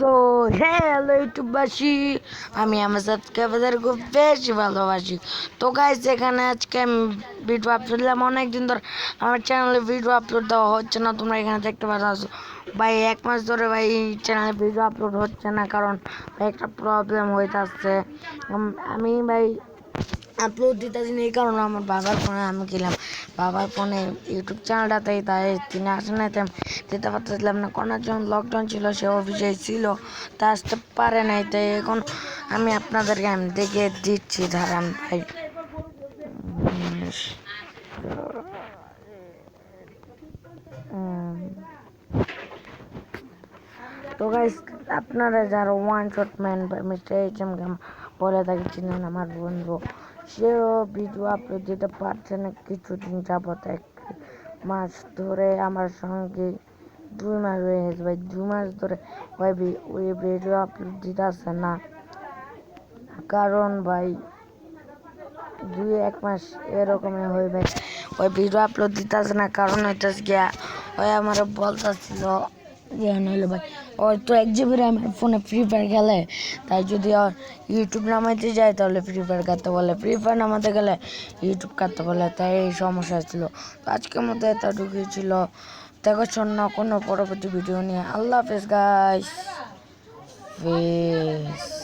So hello ইউটিউববাসী, আমি আমার সাবস্ক্রাইবারদের খুব বেশি ভালোবাসি। তো গাইস, এখানে আজকে আমি ভিডিও আপলোড দিলাম। অনেকদিন ধরে আমার চ্যানেলে ভিডিও আপলোড দেওয়া হচ্ছে না, তোমরা এখানে দেখতে পাচ্ছ ভাই। 1 মাস ধরে ভাই চ্যানেলে ভিডিও আপলোড হচ্ছে না, কারণ ভাই একটা প্রবলেম হইতাছে। আমি ভাই আপলোড দিতেছি এই কারণে আমার বাবার ফোনে আমি গেলাম, বাবার ফোনে ইউটিউব চ্যানেলটাতেই, তাই তিনি আসে নাই, দিতে পারতেছিলাম না। কোনো যখন লকডাউন ছিল, সে অফিসে ছিল, তা আসতে পারে নাই। তাই এখন আমি আপনাদেরকে আমি দেখে দিচ্ছি, দাঁড়ান ভাই। তো গাইস, আপনারা যারা ওয়ান শট ম্যান বা মিস্টার এইচএম বলে তাকে চিনেন, আমার বন্ধু, সেও ভিডিও আপলোড দিতে পারছে না কিছুদিন যাবত। 1 মাস ধরে আমার সঙ্গে 2 মাস হয়ে গেছে ভাই, 2 মাস ধরে ওই ভিডিও আপলোড দিতে আসছে না, কারণ ভাই 2-1 মাস এরকমই হয়ে ভাই ওই ভিডিও আপলোড দিতে আসে না। কারণ হইতেছে গিয়া ওই আমার বলতেছিল হইলো ভাই, ওই তো 1 GB আমার ফোনে ফ্রি ফায়ার খেলে, তাই যদি ইউটিউব নামাইতে যায় তাহলে ফ্রি ফায়ার কাটতে বলে, ফ্রি ফায়ার নামাতে গেলে ইউটিউব কাটতে বলে, তাই এই সমস্যা ছিল। তো আজকের মতো এতটুকুই ছিল। দেখো শোন কোনো পরবর্তী ভিডিও নিয়ে। আল্লাহ হাফেজ গাইস, পেস।